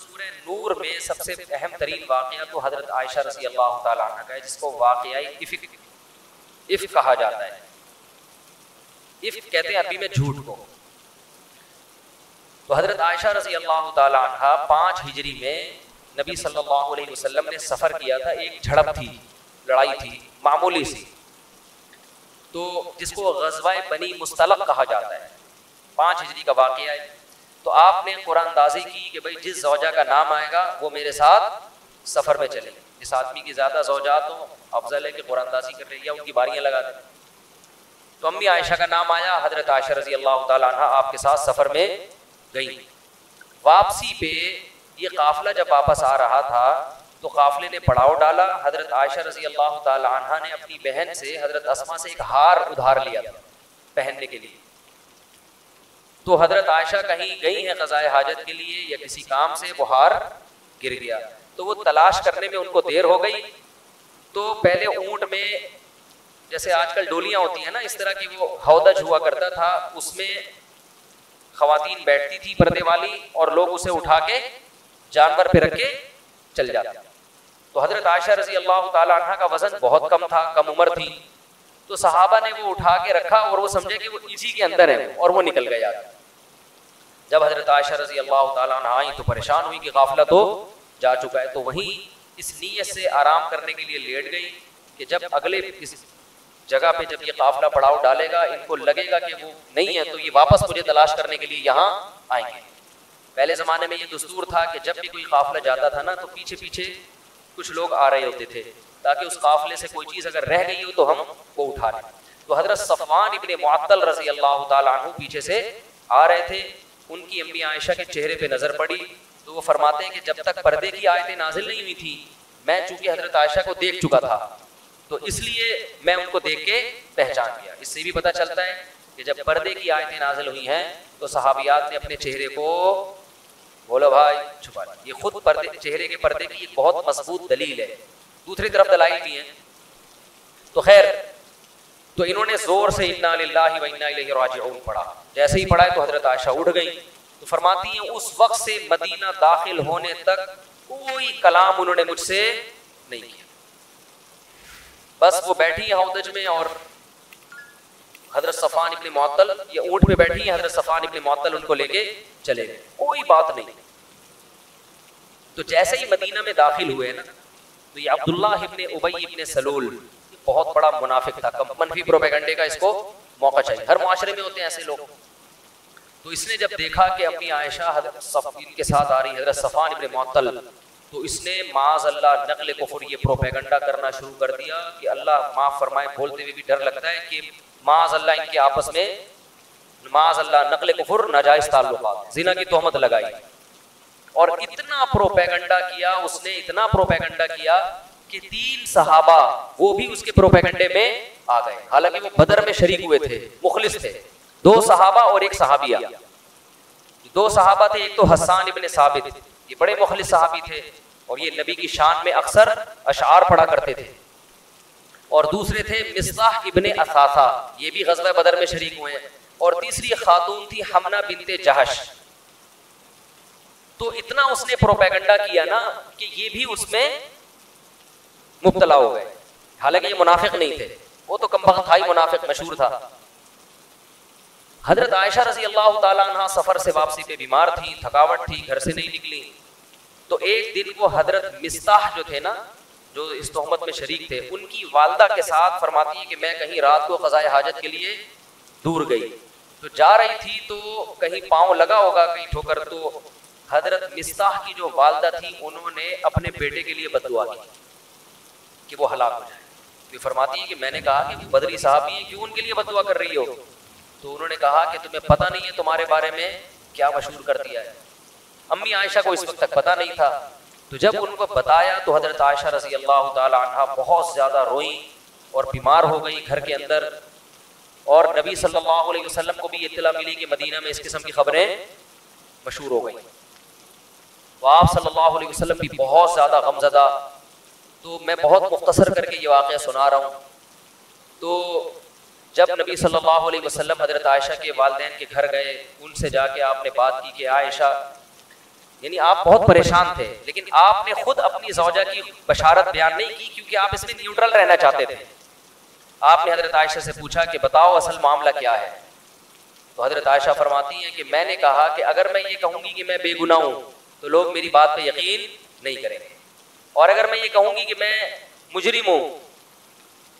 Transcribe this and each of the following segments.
सूरह नूर में सबसे अहम तरीन वाक़या तो हज़रत आयशा रज़ी अल्लाह ताला अन्हा का है, जिसको वाक़या इफ़्क कहा जाता है। इफ़्क कहते हैं अरबी में झूठ को। तो हज़रत आयशा रज़ी अल्लाह ताला अन्हा 5 हिजरी में नबी सल्लल्लाहु अलैहि वसल्लम ने सफ़र किया था। एक झड़प थी, लड़ाई थी मामूली सी, तो जिसको ग़ज़वा बनी मुस्तलक़ कहा जाता है। 5 हिजरी का वाक़या है। तो आपने कुरानदाज़ी की कि भाई जिस ज़ौजा का नाम आएगा वो मेरे साथ सफ़र में चले। जिस आदमी की ज़्यादा ज़ौजात हो अफजल है कि कुरानदाज़ी कर रही है, उनकी बारियाँ लगा दें। तो अम्मी आयशा का नाम आया, हज़रत आयशा रज़ी अल्लाह ताला अन्हा आपके साथ सफ़र में गई। वापसी पे ये काफ़िला जब वापस आ रहा था तो काफ़िले ने पड़ाव डाला। हज़रत आयशा रज़ी अल्लाह ताला अन्हा ने अपनी बहन से, हज़रत अस्मा से, एक हार उधार लिया था पहनने के लिए। तो हज़रत आयशा कहीं गई हैं क़ज़ाए हाजत के लिए या किसी काम से, वो हार गिर गया। तो वो तलाश करने में उनको देर हो गई। तो पहले ऊँट में जैसे आजकल डोलियाँ होती हैं ना, इस तरह की वो हौदज हुआ करता था, उसमें ख़वातीन बैठती थी पर्दे वाली, और लोग उसे उठा के जानवर पे रख के चल जाते। तो हज़रत आयशा रज़ी अल्लाह ताला अन्हा का वज़न बहुत कम था, कम उम्र थी। तो सहाबा ने वो उठा के रखा और वो समझे कि वो इसी के अंदर है, और वो निकल गया। जब हज़रत आयशा रज़ी अल्लाह ताला अन्हा आई तो परेशान हुई कि काफ़िला तो जा चुका है। तो वहीं इस नीयत से आराम करने के लिए लेट गई कि जब अगले इस जगह पे जब ये काफ़िला पड़ाव डालेगा, इनको लगेगा कि वो नहीं है, तो ये वापस मुझे तलाश करने के लिए यहाँ आएंगे। पहले ज़माने में ये दस्तूर था कि जब भी कोई काफ़िला जाता था ना, तो पीछे पीछे कुछ लोग आ रहे होते थे, ताकि उस काफ़िले से कोई चीज़ अगर रह गई हो तो हम वो उठा लें। तो हज़रत सफ़वान इब्ने मुअत्तल रज़ी अल्लाह ताला अन्हु पीछे से आ रहे थे। उनकी अम्मी आयशा के चेहरे पे नज़र पड़ी तो वो फरमाते हैं कि जब तक पर्दे की आयतें नाजिल नहीं हुई थी, मैं चूँकि हज़रत आयशा को देख चुका था, तो इसलिए मैं उनको देख के पहचान गया। इससे भी पता चलता है कि जब पर्दे की आयतें नाजिल हुई हैं तो सहाबियात ने अपने चेहरे को, बोलो भाई, छुपा लिया। ये खुद पर्दे, चेहरे के पर्दे की एक बहुत मजबूत दलील है। दूसरी तरफ दलाइल भी हैं। तो खैर, तो इन्होंने जोर से इन्ना लिल्लाहि व इन्ना इलैहि राजिऊन पढ़ा। जैसे ही पढ़ा है तो हज़रत आयशा उठ गई। तो फरमाती हैं उस वक्त से मदीना दाखिल होने तक कोई कलाम उन्होंने मुझसे नहीं किया। बस वो बैठी है हौदज में और हज़रत सफ़वान इब्ने मुअत्तल, ये ऊँट पे बैठी है, हज़रत सफ़वान इब्ने मुअत्तल उनको लेके चले गए, कोई बात नहीं। तो जैसे ही मदीना में दाखिल हुए ना, तो ये अब्दुल्लाह इब्ने उबई इब्ने सलूल बहुत बड़ा मुनाफिक था। मनफी प्रोपेगेंडे का इसको मौका चाहिए, हर मुआशरे में होते हैं ऐसे लोग। तो इसने जब देखा कि अम्मी आयशा के साथ आ रही हज़रत सफ़वान इब्ने मुअत्तल, तो इसने माज़ अल्लाह नक़्ल कुफ़्र ये प्रोपेगेंडा करना शुरू कर दिया कि अल्लाह माफ़ फरमाए, बोलते हुए भी डर लगता है कि माज़ अल्लाह इनके आपस में, माज़ अल्लाह नक़्ल कुफ़्र, नाजायज़ ताल्लुक़ात, ज़िना की तोहमत लगाई। और इतना प्रोपेगेंडा किया उसने, इतना प्रोपेगेंडा किया कि 3 सहाबा वो भी उसके प्रोपेगेंडे में आ गए। हालांकि वो बदर में शरीक हुए थे, मुखलिस थे। 2 सहाबा और 1 सहाबिया। 2 सहाबा थे, एक तो हस्सान इब्ने साबित, ये बड़े मुखलिस सहाबी थे और ये नबी की शान में अक्सर अशआर पढ़ा करते थे। और दूसरे थे मिस्ताह इब्ने असासा, ये भी ग़ज़वा बदर में शरीक हुए हैं। और तीसरी खातून थी हमना बिनते जहश। तो इतना उसने प्रोपेगेंडा किया ना कि ये भी उसमें मुब्तला हो गए। हालांकि ये मुनाफिक नहीं थे, वो तो कमबख्त था ही, मुनाफिक मशहूर था। हज़रत आयशा रज़ी अल्लाह ताला अन्हा सफ़र से वापसी पे बीमार थी, थकावट थी, घर से नहीं निकली। तो एक दिन वो हज़रत मिस्ताह जो थे ना, जो इस तोहमत में शरीक थे, उनकी वालदा के साथ फरमाती है कि मैं कहीं रात को क़ज़ाए हाजत के लिए दूर गई, तो जा रही थी तो कहीं पाँव लगा होगा, कहीं ठोकर। तो हज़रत मिस्ताह की जो वालदा थी, उन्होंने अपने बेटे के लिए बददुआ की कि वो हलाक हो जाए। तो फरमाती है कि मैंने कहा कि वो बदरी साहबी है, क्यों उनके लिए बददुआ कर रही हो? तो उन्होंने कहा कि तुम्हें पता नहीं है तुम्हारे बारे में क्या मशहूर कर दिया है। अम्मी आयशा को इस वक्त तक पता नहीं था। तो जब उनको बताया तो हज़रत आयशा रज़ी अल्लाह ताला अन्हा बहुत ज़्यादा रोई और बीमार हो गई घर के अंदर। और नबी सल्लल्लाहु अलैहि वसल्लम को भी इत्तला मिली कि मदीना में इस किस्म की खबरें मशहूर हो गई। तो आप सल्लल्लाहु अलैहि वसल्लम भी बहुत ज़्यादा गमज़दा। तो मैं बहुत मुख्तसर करके ये वाक़या सुना रहा हूँ। तो जब नबी सल्लल्लाहु अलैहि वसल्लम हज़रत आयशा के वालिदैन के घर गए, उनसे जाके आपने बात की कि आयशा, यानी आप बहुत परेशान थे, लेकिन आपने खुद अपनी ज़ौजा की बशारत बयान नहीं की क्योंकि आप इसमें न्यूट्रल रहना चाहते थे। आपने हजरत आयशा से पूछा कि बताओ असल मामला क्या है। तो हजरत आयशा फरमाती हैं कि मैंने कहा कि अगर मैं ये कहूँगी कि मैं बेगुनाह हूँ तो लोग मेरी बात पे यकीन नहीं करेंगे, और अगर मैं ये कहूँगी कि मैं मुजरिम हूँ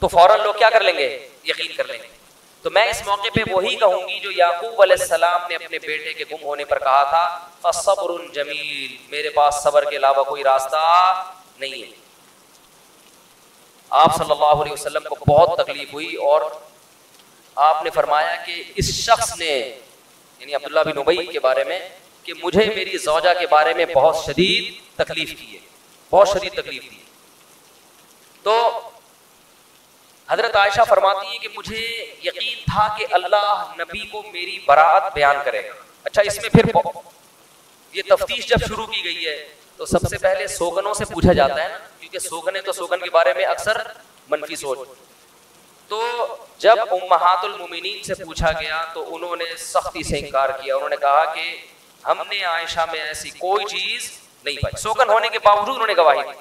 तो फौरन लोग क्या कर लेंगे, यकीन कर लेंगे। तो मैं इस मौके पे वही कहूँगी जो याकूब अलैहिस्सलाम ने अपने बेटे के गुम होने पर कहा था, फसब्रुन जमील, मेरे पास सब्र के अलावा कोई रास्ता नहीं है। आप सल्लल्लाहु अलैहि वसल्लम को बहुत तकलीफ हुई और आपने फरमाया कि इस शख्स ने, यानी अब्दुल्लाह बिन उबई के बारे में, कि मुझे मेरी ज़ौजा के बारे में बहुत शदीद तकलीफ की है, बहुत शदीद तकलीफ दी। तो हजरत आयशा फरमाती है कि मुझे यकीन था कि अल्लाह नबी को मेरी बराअत बयान करेगा। अच्छा, इसमें फिर ये तफ्तीश जब शुरू की गई है तो सबसे पहले सोगनों से पूछा जाता है ना, क्योंकि सोगने तो सोगन के बारे में अक्सर मनफी सोच। तो जब उम्महातुल मोमिनीन से पूछा गया तो उन्होंने सख्ती से इनकार किया। उन्होंने कहा कि हमने आयशा में ऐसी कोई चीज नहीं पाई। सोगन होने के बावजूद उन्होंने गवाही दी।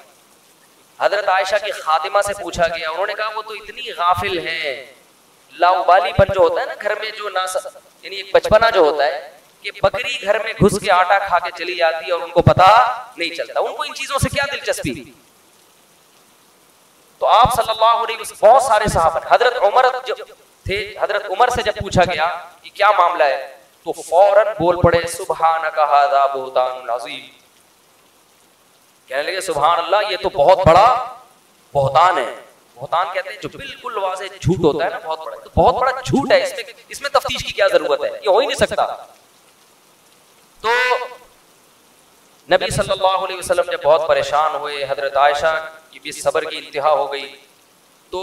हजरत आयशा की खातिमा से पूछा गया, उन्होंने कहा वो तो इतनी गाफिल हैं, लाउबालीपन जो होता है ना घर में, जो ना यानी एक बचपना जो होता है कि बकरी घर में घुस के आटा खा के चली जाती है और उनको पता नहीं चलता, उनको इन चीजों से क्या दिलचस्पी। तो आप सल्लल्लाहु अलैहि वसल्लम, बहुत सारे सहाबा, हजरत उमर जब थे, हजरत उमर से जब पूछा गया कि क्या मामला है तो फौरन बोल पड़े, सुबहानका हाज़ा बुहतानुन अज़ीम, कहने लगे सुभान अल्लाह, ये तो बहुत बड़ा बहतान है। बहतान कहते हैं जो बिल्कुल वाज़े झूठ होता है ना, बहुत बड़ा, तो बहुत बड़ा झूठ है, इसमें तफ्तीश की क्या जरूरत है, ये हो ही नहीं सकता। तो नबी सल्लल्लाहु अलैहि वसल्लम जब बहुत परेशान हुए, हजरत आयशा की भी सब्र की इंतहा हो गई, तो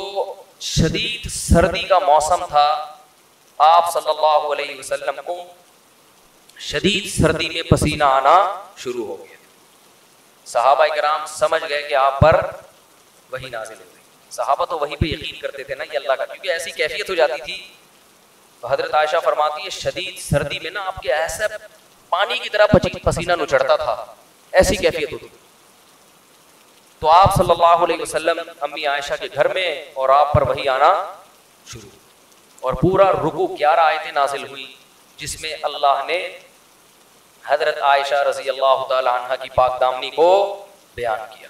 शदीद सर्दी का मौसम था। आप सल्लल्लाहु अलैहि वसल्लम को शदीद सर्दी में पसीना आना शुरू हो गया। सहाबा किराम समझ गए कि आप पर वही नाज़िल हो गई। सहाबा तो वही पे यकीन करते थे ना ये अल्लाह का, क्योंकि ऐसी कैफियत हो जाती थी। तो हजरत आयशा फरमाती है शदीद सर्दी में ना आपके ऐसे पानी की तरह पसीना नुचड़ता था, ऐसी कैफियत होती। तो आप सल्लल्लाहु अलैहि वसल्लम अम्मी आयशा के घर में और आप पर वही आना शुरू, और पूरा रुकू 11 आयतें नाजिल हुई जिसमें अल्लाह ने हजरत आयशा रजी अल्लाह तआला अन्हा की पाक दामनी को बयान किया।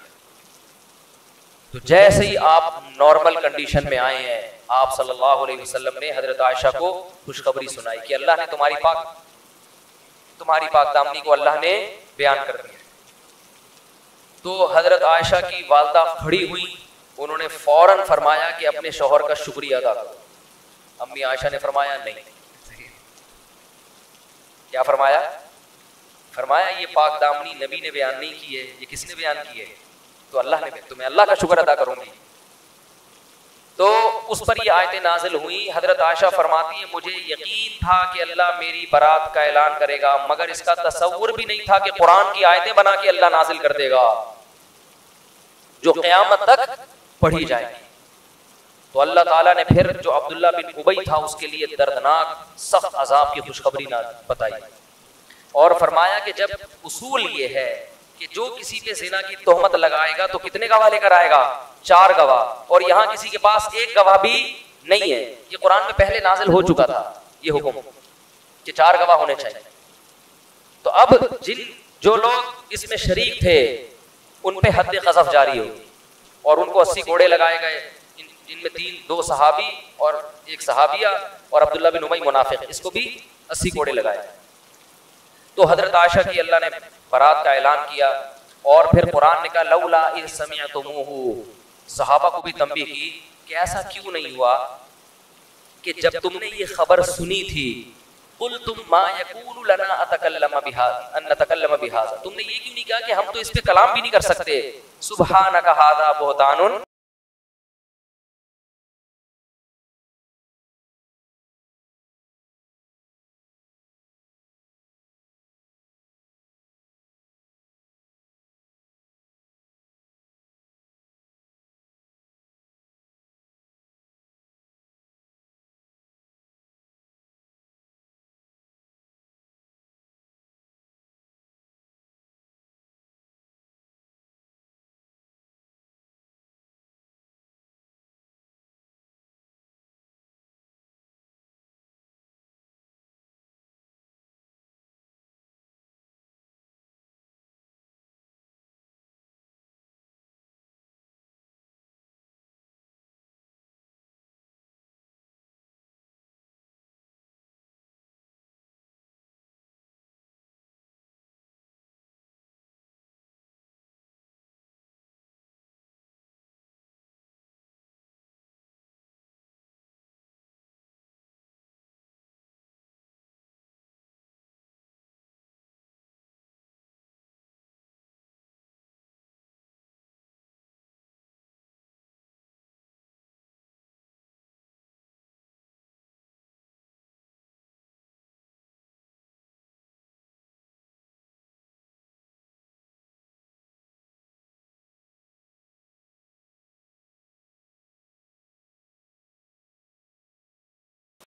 तो जैसे ही आप नॉर्मल कंडीशन में आए हैं, आप सल्लल्लाहु अलैहि वसल्लम ने हजरत आयशा को खुशखबरी सुनाई कि अल्लाह ने तुम्हारी पाक दामनी को अल्लाह ने बयान कर दिया। तो हजरत आयशा की वालदा खड़ी हुई, उन्होंने फौरन फरमाया कि अपने शौहर का शुक्रिया अदा करो। अम्मी आयशा ने फरमाया नहीं। क्या फरमाया? फरमाया ये पाक दामनी नबी ने बयान नहीं की है, ये किसने बयान की है? तो अल्लाह ने, तो मैं अल्लाह का शुक्र अदा करूंगी। तो उस पर ये आयतें नाजिल हुई। हजरत आयशा फरमाती है मुझे यकीन था कि अल्लाह मेरी बरात का ऐलान करेगा, मगर इसका तसव्वुर भी नहीं था कि कुरान की आयतें बना के अल्लाह नाजिल कर देगा जो क़यामत तक पढ़ी जाएगी। तो अल्लाह ताला ने फिर जो अब्दुल्ला बिन उबई था उसके लिए दर्दनाक सख्त अजाब की खुशखबरी बताई और फरमाया कि जब उसूल ये है कि जो किसी पे ज़िना की तोहमत लगाएगा तो कितने गवाह लेकर आएगा? 4 गवाह, और यहाँ किसी के पास 1 गवाह भी नहीं है। ये कुरान में पहले नाजिल हो चुका था ये हुक्म कि 4 गवाह होने चाहिए। तो अब जो लोग इसमें शरीक थे उन पे हद क़ज़फ़ जारी होगी और उनको 80 कोड़े लगाए गए, जिनमें 2 सहाबी और 1 सहाबिया और अब्दुल्ला बिन उबई मुनाफिक, इसको भी 80 कोड़े लगाए। तो हजरत आयशा की अल्लाह ने बरात का ऐलान किया और फिर कुरान ने कहा लौला इज़ समिअतुमूहु, सहाबा को भी तंबीह की कि ऐसा क्यों नहीं हुआ कि जब तुमने ये खबर सुनी थी कुल्तुम मा यकूनु लना अतकल्लम बिहाज़ा, तुमने ये क्यों नहीं कहा कि हम तो इस पे कलाम भी नहीं कर सकते। सुबहानका हाज़ा बुहतानुन